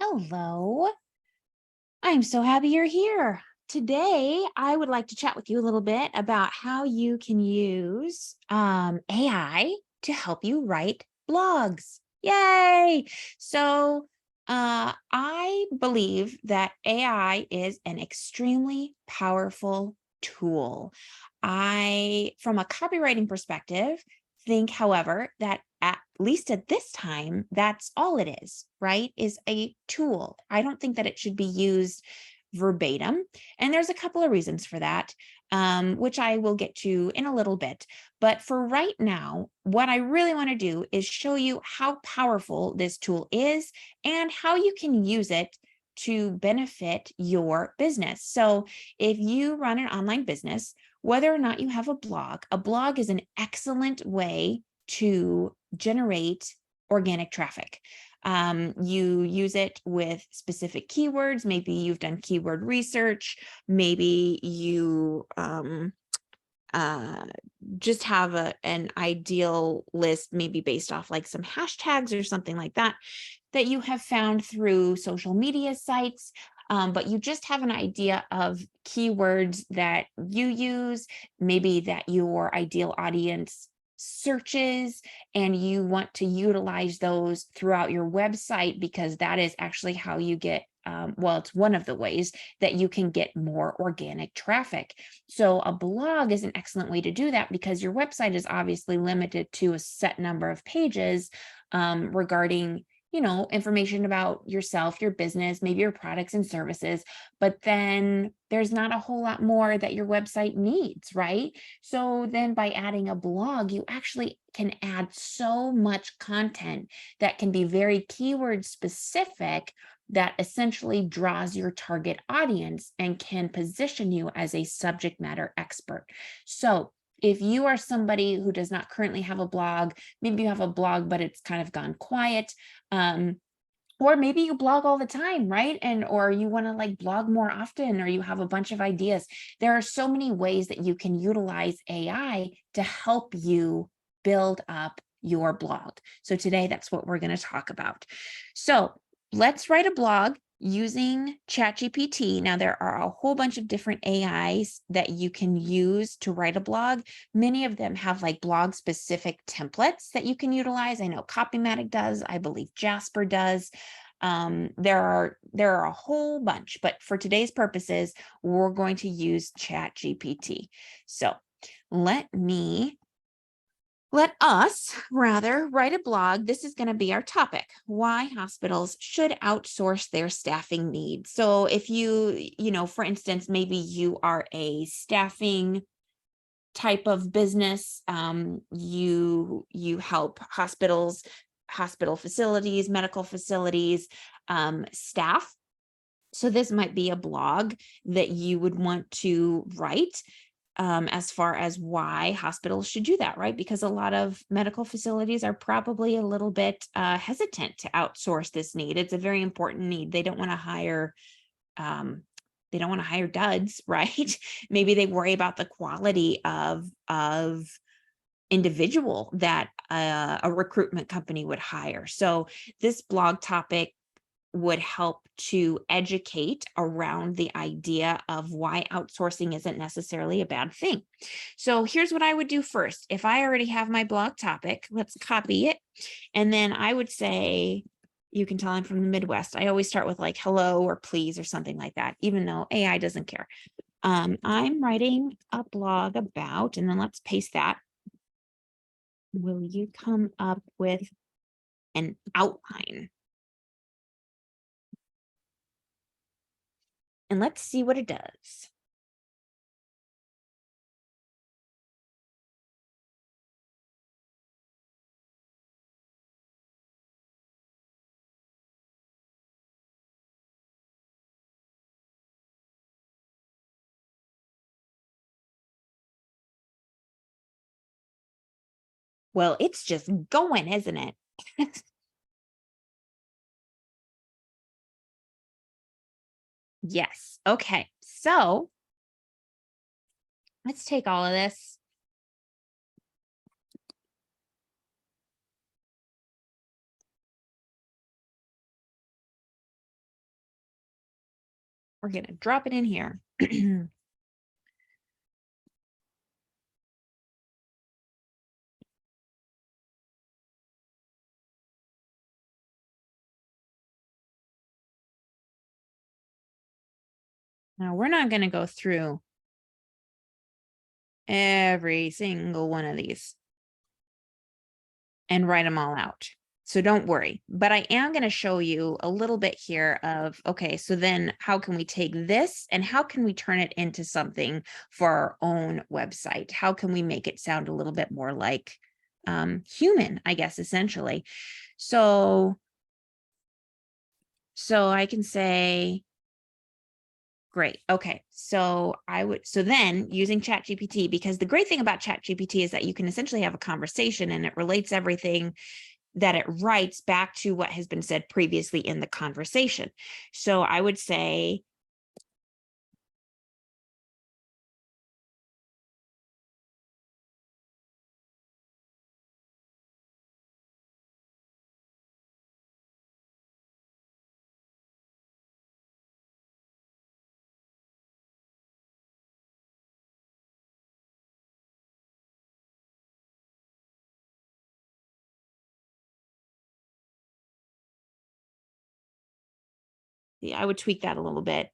Hello. I'm so happy you're here. Today, I would like to chat with you a little bit about how you can use AI to help you write blogs. Yay! So, I believe that AI is an extremely powerful tool. From a copywriting perspective, think, however, that at least at this time, that's all it is, right? Is a tool. I don't think that it should be used verbatim. And there's a couple of reasons for that, which I will get to in a little bit. But for right now, what I really want to do is show you how powerful this tool is and how you can use it to benefit your business. So if you run an online business, whether or not you have a blog is an excellent way to generate organic traffic. You use it with specific keywords. Maybe you've done keyword research. Maybe you uh, just have an ideal list, maybe based off like some hashtags or something like that, that you have found through social media sites. But you just have an idea of keywords that you use, maybe that your ideal audience searches, and you want to utilize those throughout your website because that is actually how you get, well, it's one of the ways that you can get more organic traffic. So a blog is an excellent way to do that because your website is obviously limited to a set number of pages regarding information about yourself, your business, maybe your products and services, but then there's not a whole lot more that your website needs, right? So then by adding a blog, you actually can add so much content that can be very keyword specific that essentially draws your target audience and can position you as a subject matter expert. So if you are somebody who does not currently have a blog, maybe you have a blog, but it's kind of gone quiet, or maybe you blog all the time, right? Or you want to like blog more often, or you have a bunch of ideas. There are so many ways that you can utilize AI to help you build up your blog. So today, that's what we're going to talk about. So let's write a blog using ChatGPT. Now, there are a whole bunch of different AIs that you can use to write a blog. Many of them have like blog specific templates that you can utilize. I know Copymatic does. I believe Jasper does. There are a whole bunch, but for today's purposes, we're going to use ChatGPT. So let us rather write a blog. This is going to be our topic: why hospitals should outsource their staffing needs. So if for instance, maybe you are a staffing type of business, you help hospitals, hospital facilities, medical facilities, staff. So this might be a blog that you would want to write, as far as why hospitals should do that, right? Because a lot of medical facilities are probably a little bit hesitant to outsource this need. It's a very important need. They don't want to hire duds, right? Maybe they worry about the quality of individual that a recruitment company would hire. So this blog topic would help to educate around the idea of why outsourcing isn't necessarily a bad thing. So here's what I would do first. If I already have my blog topic, let's copy it. And then I would say, you can tell I'm from the Midwest. I always start with like hello or please or something like that, even though AI doesn't care. I'm writing a blog about, and then let's paste that. Will you come up with an outline? And let's see what it does. Well, it's just going, isn't it? Yes. Okay. So let's take all of this. We're going to drop it in here. Now we're not going to go through every single one of these and write them all out. So don't worry, but I am going to show you a little bit here of, okay, so then how can we take this and how can we turn it into something for our own website? How can we make it sound a little bit more like human, I guess, essentially. So I can say, great. Okay. So then using ChatGPT, because the great thing about ChatGPT is that you can essentially have a conversation and it relates everything that it writes back to what has been said previously in the conversation. So I would say, yeah, I would tweak that a little bit.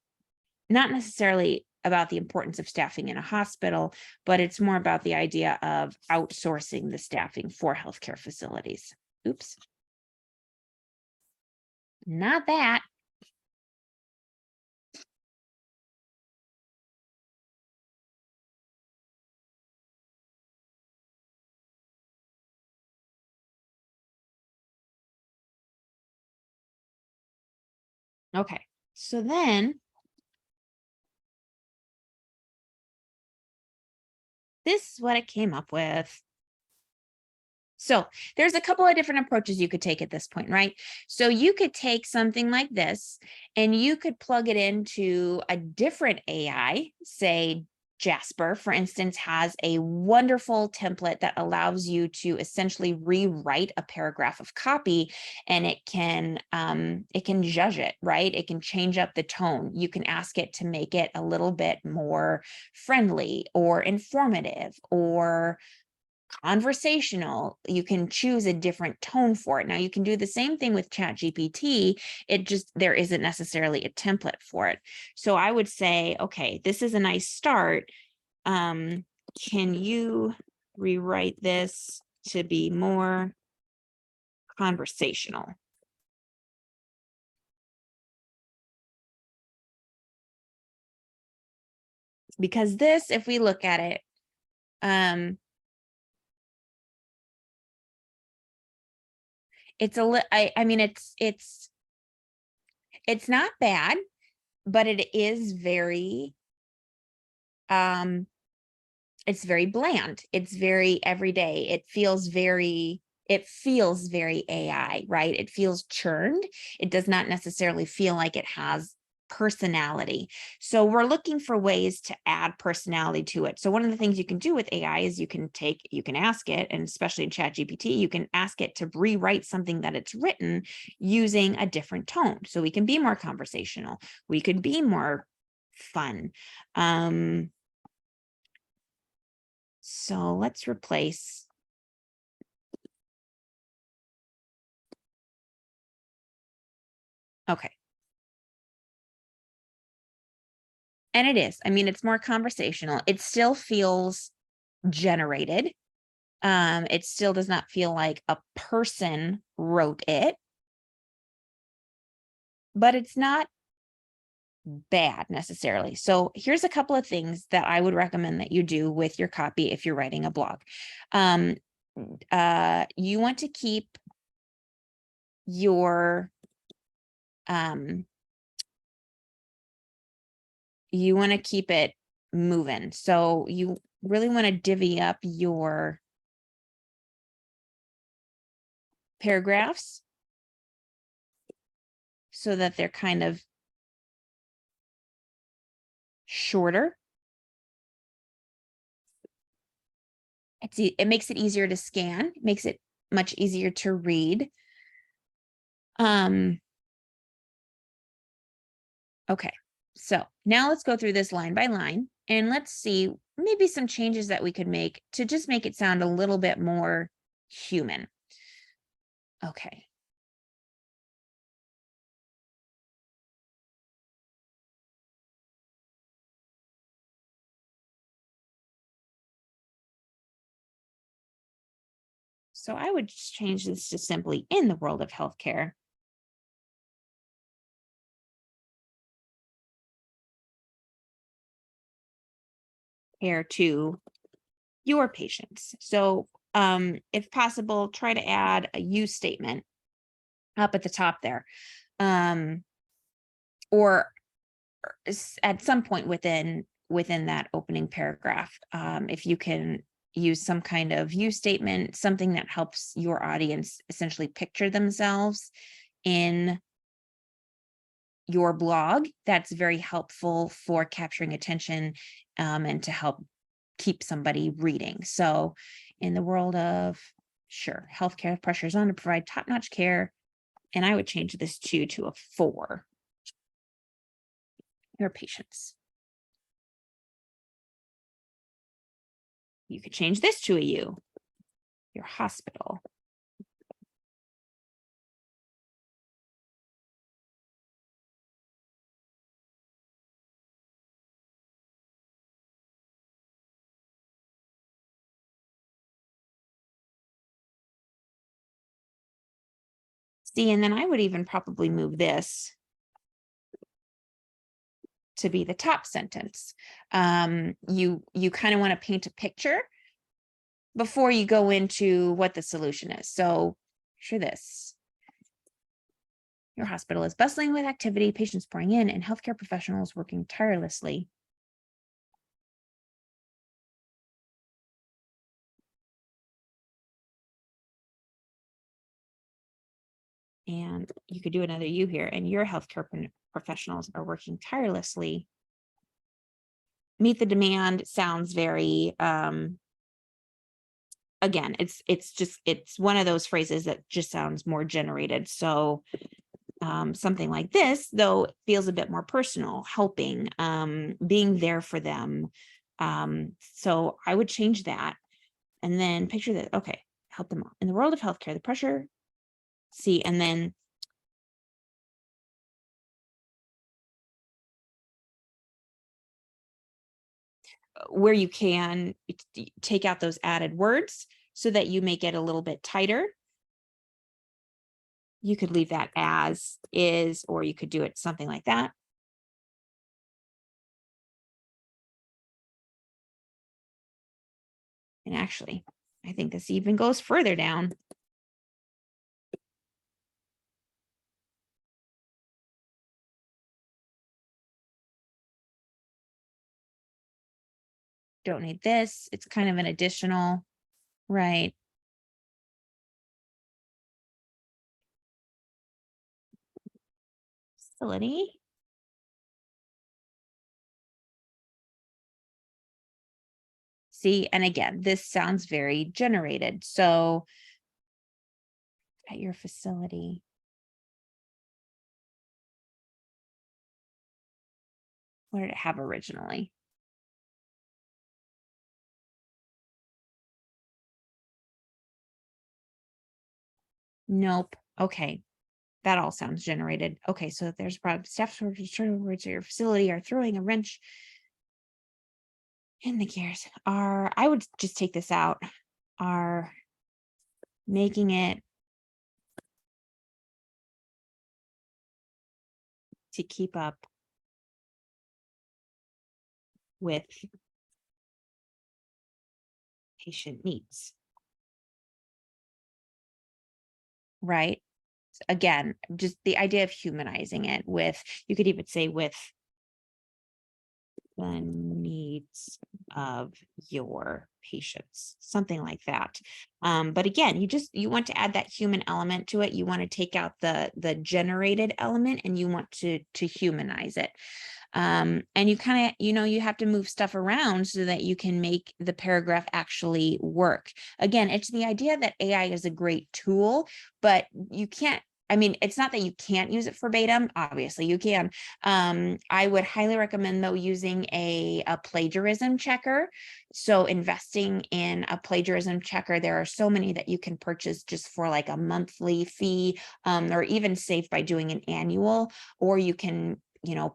Not necessarily about the importance of staffing in a hospital, but it's more about the idea of outsourcing the staffing for healthcare facilities. Oops. Not that. Okay. So then this is what it came up with. So there's a couple of different approaches you could take at this point, right? So you could take something like this and you could plug it into a different AI, say Jasper, for instance, has a wonderful template that allows you to essentially rewrite a paragraph of copy, and it can judge it, right? It can change up the tone. You can ask it to make it a little bit more friendly or informative or conversational. You can choose a different tone for it. Now you can do the same thing with ChatGPT. There isn't necessarily a template for it. So I would say, okay, this is a nice start. Can you rewrite this to be more conversational? Because this, if we look at it, it's I mean, it's not bad, but it is very, it's very bland. It's very everyday. It feels very AI, right? It feels churned. It does not necessarily feel like it has personality. So we're looking for ways to add personality to it. So one of the things you can do with AI is you can ask it, and especially in ChatGPT, you can ask it to rewrite something that it's written using a different tone. So we can be more conversational. We could be more fun. So let's replace. Okay. And it is. I mean, it's more conversational. It still feels generated. It still does not feel like a person wrote it, but it's not bad necessarily. So here's a couple of things that I would recommend that you do with your copy if you're writing a blog. You want to keep your you want to keep it moving. So you really want to divvy up your paragraphs so that they're kind of shorter. It makes it easier to scan, makes it much easier to read. Okay, So now let's go through this line by line and let's see maybe some changes that we could make to just make it sound a little bit more human. Okay. So I would just change this to simply in the world of healthcare. Care to your patients. So if possible, try to add a you statement up at the top there. Um, or at some point within that opening paragraph, if you can use some kind of you statement, something that helps your audience essentially picture themselves in your blog, that's very helpful for capturing attention, and to help keep somebody reading. So in the world of, sure, healthcare pressures on to provide top-notch care, and I would change this to a for your patients. You could change this to a you, your hospital. See, and then I would even probably move this to be the top sentence. You kind of want to paint a picture before you go into what the solution is. So sure, this. Your hospital is bustling with activity, patients pouring in, and healthcare professionals working tirelessly. And you could do another you here, and your healthcare professionals are working tirelessly. Meet the demand sounds very, again, it's one of those phrases that just sounds more generated. So something like this, though, feels a bit more personal, helping, being there for them. So I would change that. And then picture that, okay, help them out. In the world of healthcare, the pressure, see, and then where you can take out those added words so that you make it a little bit tighter. You could leave that as is, or you could do it something like that. And actually, I think this even goes further down. Don't need this. It's kind of an additional, right? Facility. See, and again, this sounds very generated. So at your facility. What did it have originally? Nope. Okay. That all sounds generated. Okay, so there's probably staff shortages at your facility are throwing a wrench in the gears. I would just take this out, are making it to keep up with patient needs, right? Again, just the idea of humanizing it with, you could even say with the needs of your patients, something like that. But again, you want to add that human element to it. You want to take out the generated element, and you want to humanize it. And you kind of, you have to move stuff around so that you can make the paragraph actually work. Again, it's the idea that AI is a great tool, but you can't I mean, it's not that you can't use it verbatim. Obviously you can. I would highly recommend though using a plagiarism checker. So investing in a plagiarism checker, there are so many that you can purchase just for like a monthly fee, or even save by doing an annual, or you can,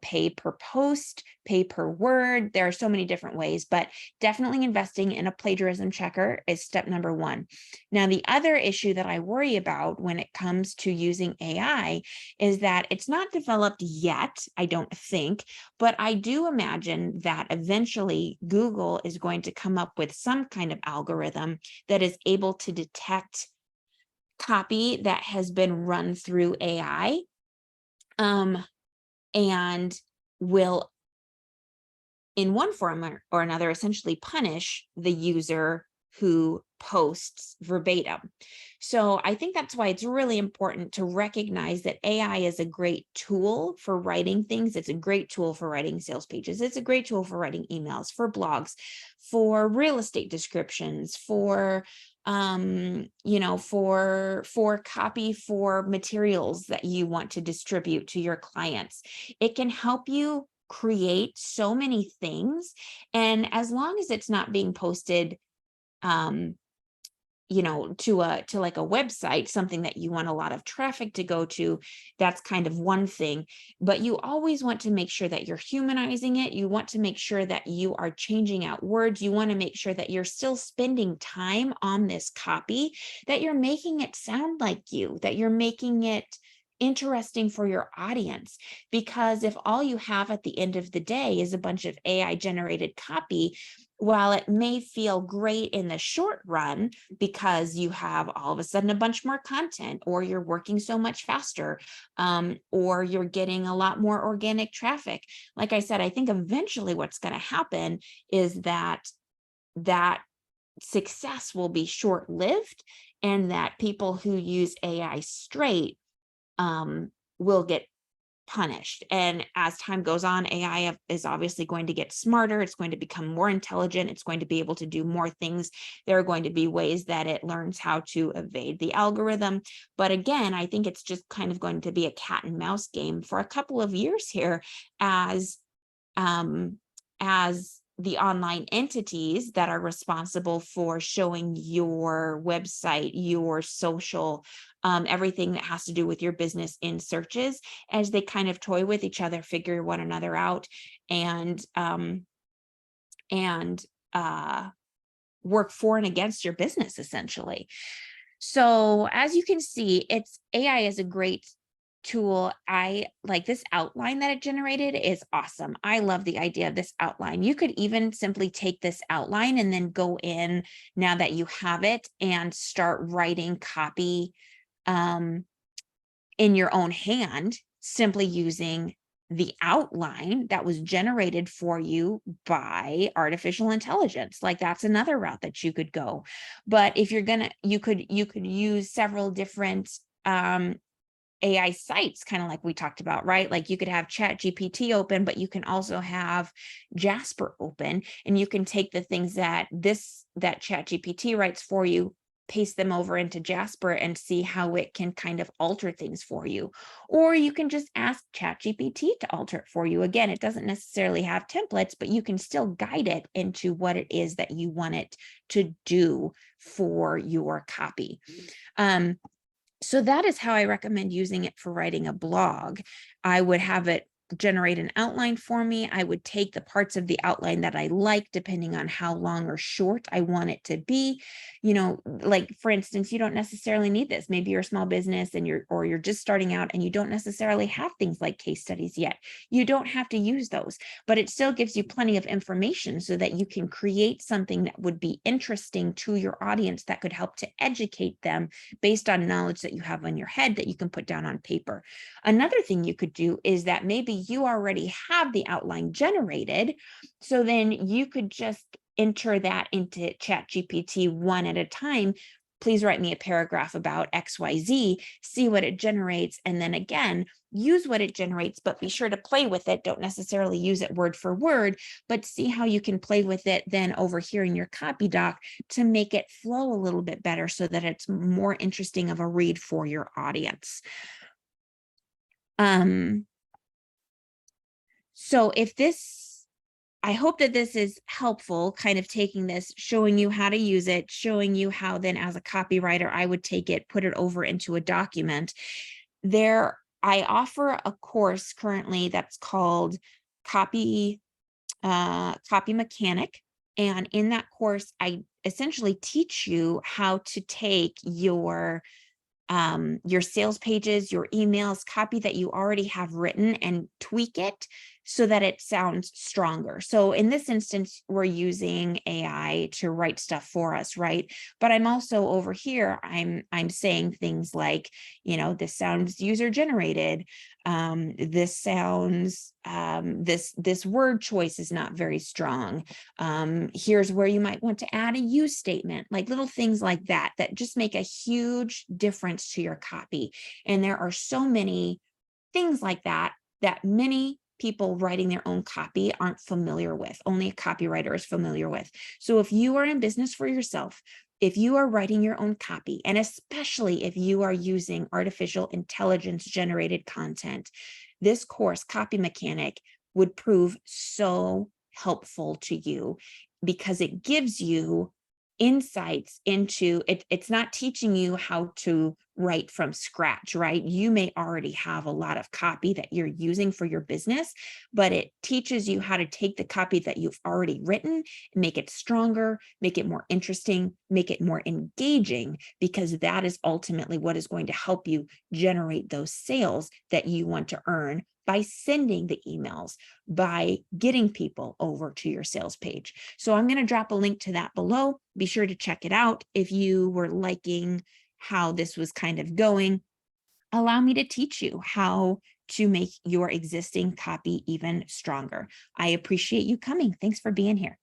pay per post, pay per word. There are so many different ways, but definitely investing in a plagiarism checker is step number one. Now, the other issue that I worry about when it comes to using AI is that it's not developed yet, I don't think, but I do imagine that eventually Google is going to come up with some kind of algorithm that is able to detect copy that has been run through AI, and will, in one form or another, essentially punish the user who posts verbatim. So I think that's why it's really important to recognize that AI is a great tool for writing things. It's a great tool for writing sales pages. It's a great tool for writing emails, for blogs, for real estate descriptions, for for copy, for materials that you want to distribute to your clients. It can help you create so many things, and as long as it's not being posted um to like a website, something that you want a lot of traffic to go to, that's kind of one thing. But you always want to make sure that you're humanizing it. You want to make sure that you are changing out words. You want to make sure that you're still spending time on this copy, that you're making it sound like you, that you're making it interesting for your audience. Because if all you have at the end of the day is a bunch of AI generated copy, while it may feel great in the short run because you have all of a sudden a bunch more content, or you're working so much faster, or you're getting a lot more organic traffic. Like I said, I think eventually what's going to happen is that success will be short-lived, and that people who use AI straight will get punished. And as time goes on, AI is obviously going to get smarter. It's going to become more intelligent. It's going to be able to do more things. There are going to be ways that it learns how to evade the algorithm. But again, I think it's just kind of going to be a cat and mouse game for a couple of years here, as the online entities that are responsible for showing your website, your social, everything that has to do with your business in searches, as they kind of toy with each other, figure one another out, and and work for and against your business, essentially. So as you can see, AI is a great tool. I like this outline that it generated is awesome. I love the idea of this outline. You could even simply take this outline and then go in, now that you have it, and start writing copy in your own hand, simply using the outline that was generated for you by artificial intelligence. Like, that's another route that you could go. But if you're gonna, you could use several different AI sites, kind of like we talked about, right? Like, you could have Chat GPT open, but you can also have Jasper open, and you can take the things that Chat GPT writes for you, paste them over into Jasper, and see how it can kind of alter things for you. Or you can just ask Chat GPT to alter it for you. Again, it doesn't necessarily have templates, but you can still guide it into what it is that you want it to do for your copy. So that is how I recommend using it for writing a blog. I would have it generate an outline for me. I would take the parts of the outline that I like, depending on how long or short I want it to be. Like, for instance, you don't necessarily need this. Maybe you're a small business and you're just starting out, and you don't necessarily have things like case studies yet. You don't have to use those, but it still gives you plenty of information so that you can create something that would be interesting to your audience, that could help to educate them based on knowledge that you have in your head that you can put down on paper. Another thing you could do is that maybe you already have the outline generated, so then you could just enter that into Chat GPT one at a time. Please write me a paragraph about XYZ, see what it generates, and then again, use what it generates, but be sure to play with it. Don't necessarily use it word for word, but see how you can play with it then over here in your copy doc to make it flow a little bit better, so that it's more interesting of a read for your audience. Um, so I hope that this is helpful, kind of taking this, showing you how to use it, showing you how then as a copywriter, I would take it, put it over into a document. I offer a course currently that's called Copy Copy Mechanic. And in that course, I essentially teach you how to take your sales pages, your emails, copy that you already have written and tweak it so that it sounds stronger. So in this instance, we're using AI to write stuff for us, right? But I'm also over here, I'm saying things like, this sounds user generated. This sounds this word choice is not very strong. Here's where you might want to add a use statement, like little things like that, that just make a huge difference to your copy. And there are so many things like that that many people writing their own copy aren't familiar with. Only a copywriter is familiar with. So if you are in business for yourself, if you are writing your own copy, and especially if you are using artificial intelligence generated content, this course, Copy Mechanic, would prove so helpful to you because it gives you insights into it. It's not teaching you how to write from scratch, right? You may already have a lot of copy that you're using for your business, but it teaches you how to take the copy that you've already written, make it stronger, make it more interesting, make it more engaging, because that is ultimately what is going to help you generate those sales that you want to earn by sending the emails, by getting people over to your sales page. So I'm going to drop a link to that below. Be sure to check it out. If you were liking how this was kind of going, allow me to teach you how to make your existing copy even stronger. I appreciate you coming. Thanks for being here.